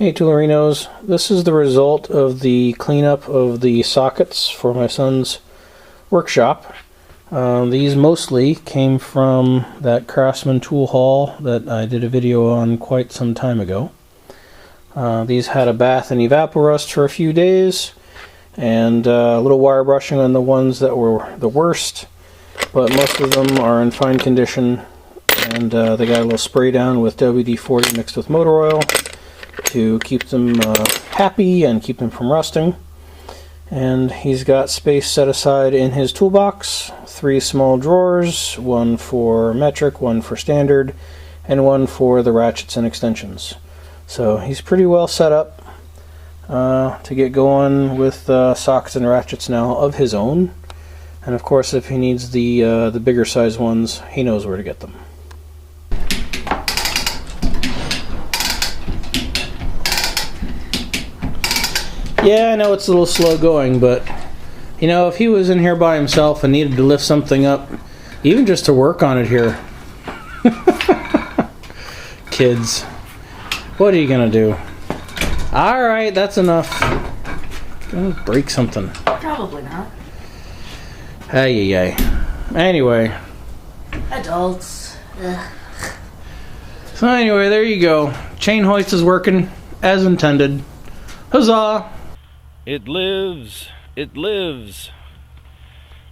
Hey Toolerinos, this is the result of the cleanup of the sockets for my son's workshop. These mostly came from that Craftsman tool haul that I did a video on quite some time ago. These had a bath and evaporust for a few days, and a little wire brushing on the ones that were the worst, but most of them are in fine condition, and they got a little spray down with WD-40 mixed with motor oil to keep them happy and keep them from rusting. And he's got space set aside in his toolbox, 3 small drawers, one for metric, one for standard, and one for the ratchets and extensions. So he's pretty well set up to get going with sockets and ratchets now of his own. And of course, if he needs the bigger size ones, he knows where to get them. Yeah, I know it's a little slow going, but you know, if he was in here by himself and needed to lift something up, even just to work on it here. Kids, what are you gonna do? Alright, that's enough. Gonna break something. Probably not. Ay. Anyway. Adults. Ugh. So anyway, there you go. Chain hoist is working as intended. Huzzah! It lives! It lives!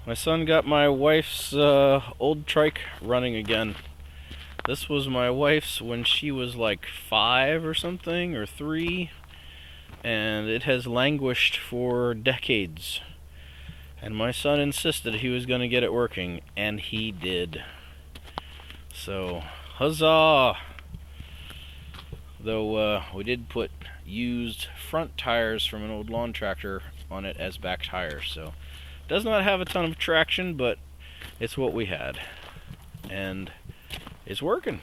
My son got my wife's old trike running again. This was my wife's when she was like 5 or something, or 3, and it has languished for decades. And my son insisted he was going to get it working, and he did. So, huzzah! Though we did put used front tires from an old lawn tractor on it as back tires, so it does not have a ton of traction, but it's what we had, and it's working.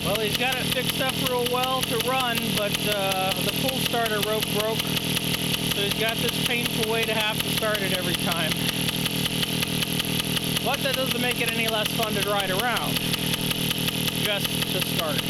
Well, he's got it fixed up real well to run, but the pull starter rope broke, so he's got this painful way to have to start it every time. But that doesn't make it any less fun to ride around, just to start.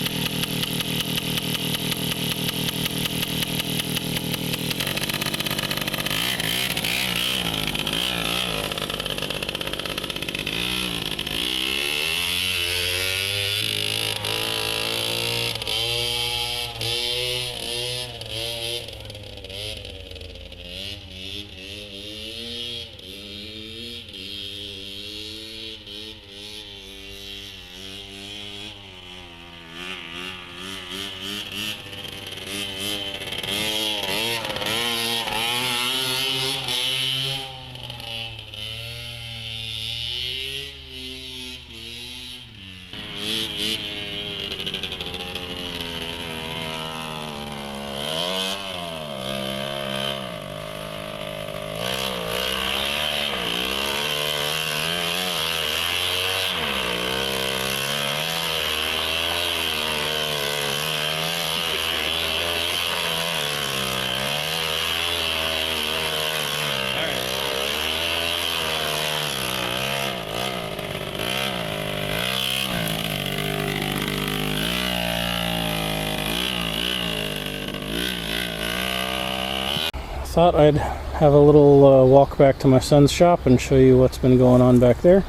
Thought I'd have a little walk back to my son's shop and show you what's been going on back there.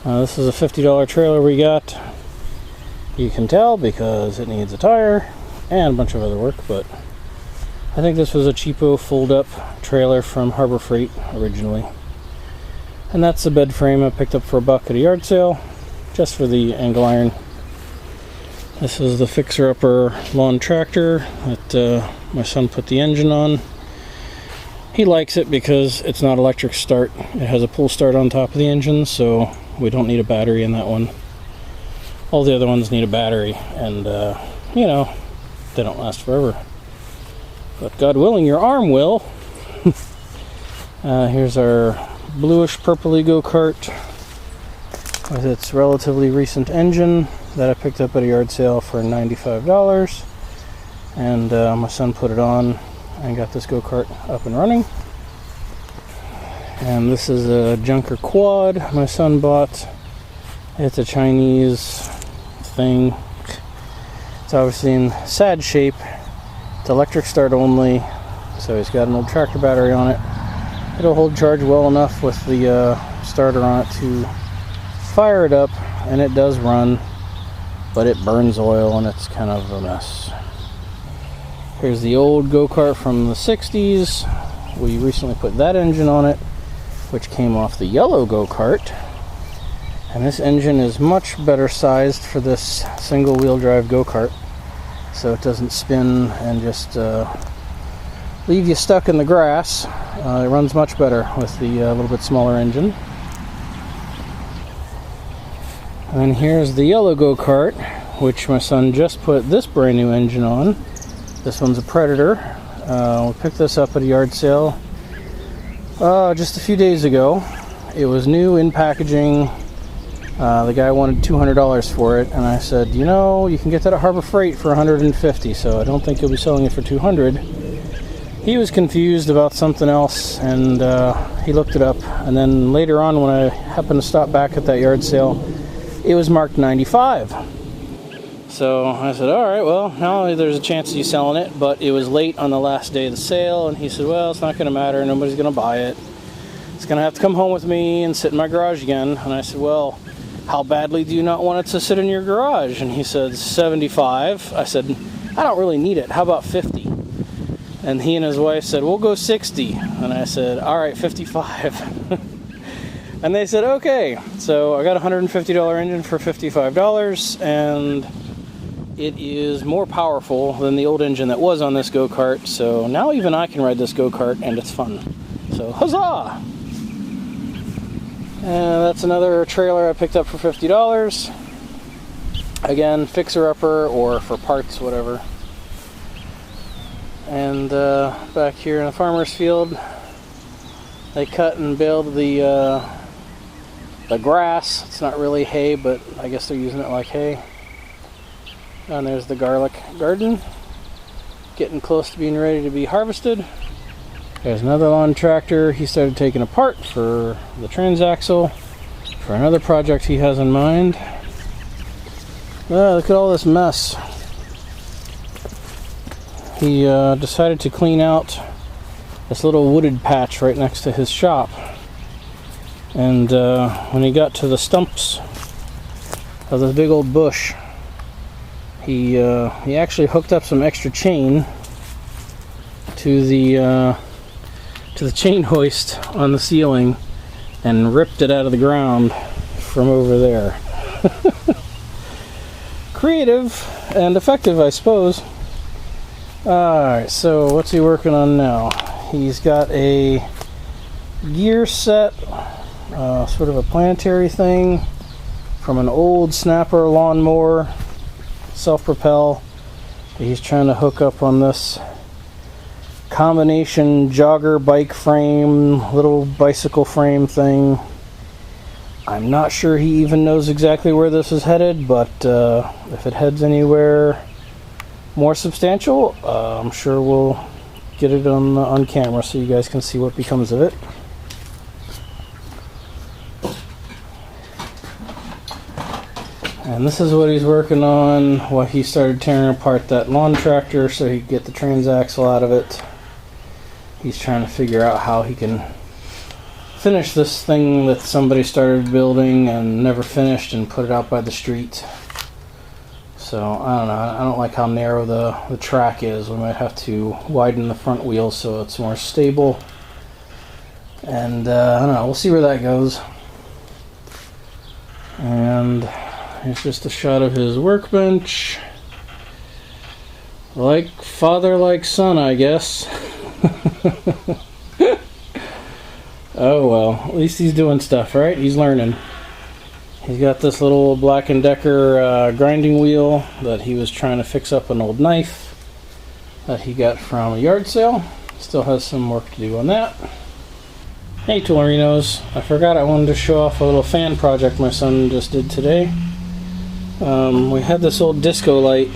This is a $50 trailer we got. You can tell because it needs a tire and a bunch of other work, but I think this was a cheapo fold-up trailer from Harbor Freight originally. And that's the bed frame I picked up for $1 at a yard sale, just for the angle iron. This is the fixer-upper lawn tractor that my son put the engine on. He likes it because it's not electric start. It has a pull start on top of the engine, so we don't need a battery in that one. All the other ones need a battery, and you know, they don't last forever. But God willing, your arm will. Here's our bluish purpley Go-Kart with its relatively recent engine that I picked up at a yard sale for $95. And my son put it on and got this go-kart up and running. And this is a junker quad my son bought. It's a Chinese thing. It's obviously in sad shape. It's electric start only, so he's got an old tractor battery on it. It'll hold charge well enough with the starter on it to fire it up, and it does run, but it burns oil and it's kind of a mess. Here's the old go-kart from the 60s. We recently put that engine on it, which came off the yellow go-kart. And this engine is much better sized for this single wheel drive go-kart, so it doesn't spin and just leave you stuck in the grass. It runs much better with the little bit smaller engine. And then here's the yellow go-kart, which my son just put this brand new engine on. This one's a Predator. We picked this up at a yard sale just a few days ago. It was new in packaging. The guy wanted $200 for it, and I said, you know, you can get that at Harbor Freight for $150, so I don't think you'll be selling it for $200. He was confused about something else, and he looked it up, and then later on when I happened to stop back at that yard sale, it was marked $95. So I said, all right, well, now there's a chance of you selling it, but it was late on the last day of the sale, and he said, well, it's not going to matter, nobody's going to buy it. It's going to have to come home with me and sit in my garage again. And I said, well, how badly do you not want it to sit in your garage? And he said, 75. I said, I don't really need it. How about 50? And he and his wife said, we'll go 60. And I said, all right, 55. And they said, okay. So I got a $150 engine for $55, and it is more powerful than the old engine that was on this go-kart. So now even I can ride this go-kart, and it's fun. So huzzah! And that's another trailer I picked up for $50. Again, fixer-upper or for parts, whatever. And back here in the farmer's field, they cut and baled the grass. It's not really hay, but I guess they're using it like hay. And there's the garlic garden, getting close to being ready to be harvested. There's another lawn tractor he started taking apart for the transaxle for another project he has in mind. Look at all this mess. He decided to clean out this little wooded patch right next to his shop. And when he got to the stumps of this big old bush, he actually hooked up some extra chain to the chain hoist on the ceiling and ripped it out of the ground from over there. Creative and effective, I suppose. Alright, so what's he working on now? He's got a gear set, sort of a planetary thing from an old snapper lawnmower, self-propel. He's trying to hook up on this combination jogger bike frame, little bicycle frame thing. I'm not sure he even knows exactly where this is headed, but if it heads anywhere more substantial, I'm sure we'll get it on camera so you guys can see what becomes of it. And this is what he's working on while he started tearing apart that lawn tractor so he could get the transaxle out of it. He's trying to figure out how he can finish this thing that somebody started building and never finished and put it out by the street. So, I don't know. I don't like how narrow the track is. We might have to widen the front wheel so it's more stable. And, I don't know. We'll see where that goes. And here's just a shot of his workbench. Like father, like son, I guess. Oh well, at least he's doing stuff, right? He's learning. He's got this little Black & Decker grinding wheel that he was trying to fix up an old knife that he got from a yard sale. Still has some work to do on that. Hey Toolerinos, I forgot I wanted to show off a little fan project my son just did today. We had this old disco light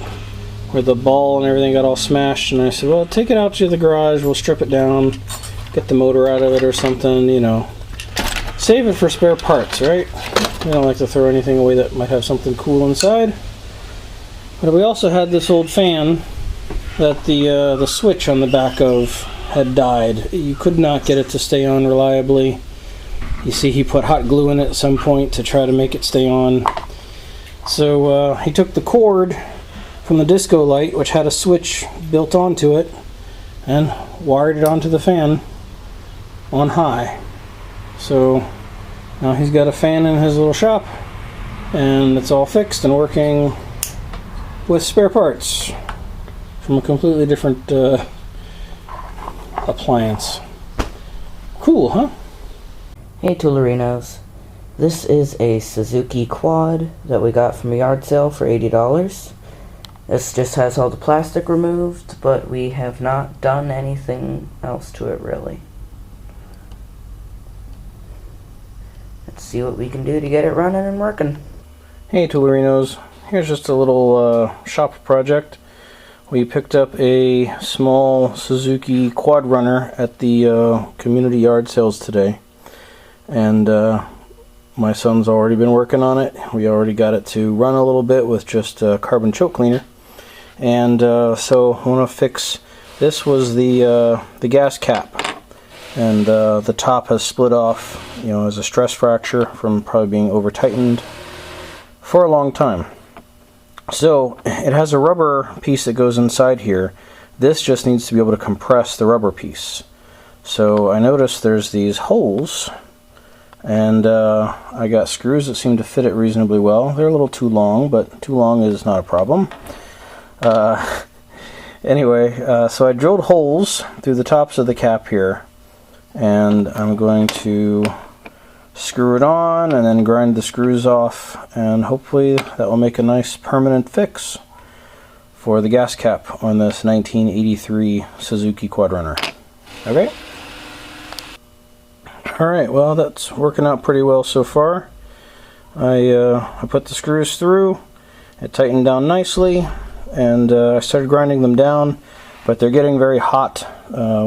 where the ball and everything got all smashed, and I said, well, take it out to the garage, we'll strip it down, get the motor out of it or something, you know. Save it for spare parts, right? We don't like to throw anything away that might have something cool inside. But we also had this old fan that the switch on the back of had died. You could not get it to stay on reliably. You see he put hot glue in it at some point to try to make it stay on. So he took the cord from the disco light, which had a switch built onto it, and wired it onto the fan on high. So now he's got a fan in his little shop, and it's all fixed and working with spare parts from a completely different appliance. Cool, huh? Hey Toolerinos, this is a Suzuki Quad that we got from a yard sale for $80. This just has all the plastic removed, but we have not done anything else to it really. Let's see what we can do to get it running and working. Hey Toolerinos, here's just a little shop project. We picked up a small Suzuki Quad-Runner at the community yard sales today. And my son's already been working on it. We already got it to run a little bit with just carbon choke cleaner. And so I want to fix, this was the gas cap. And the top has split off, you know, as a stress fracture from probably being over tightened for a long time. So it has a rubber piece that goes inside here. This just needs to be able to compress the rubber piece. So I noticed there's these holes, and I got screws that seem to fit it reasonably well. They're a little too long, but too long is not a problem. Anyway, so I drilled holes through the tops of the cap here, and I'm going to screw it on and then grind the screws off, and hopefully that will make a nice permanent fix for the gas cap on this 1983 Suzuki Quad-Runner. Okay? Alright, well that's working out pretty well so far. I put the screws through, it tightened down nicely, and I started grinding them down, but they're getting very hot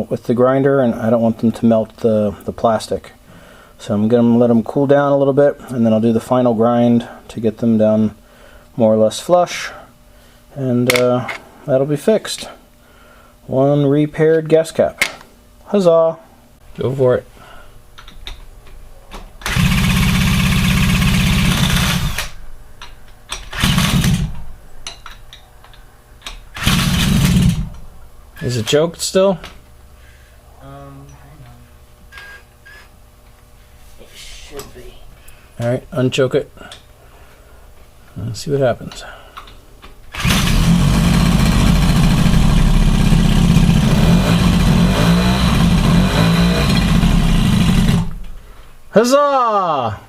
with the grinder, and I don't want them to melt the plastic. So I'm going to let them cool down a little bit, and then I'll do the final grind to get them down more or less flush, and that'll be fixed. One repaired gas cap. Huzzah! Go for it. Is it choked still? Hang on. It should be. Alright, unchoke it. Let's see what happens. Huzzah!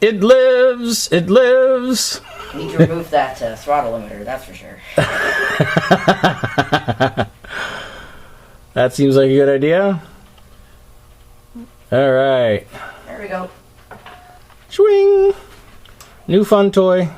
It lives! It lives! Need to remove that throttle limiter, that's for sure. That seems like a good idea. Alright. There we go. Swing! New fun toy.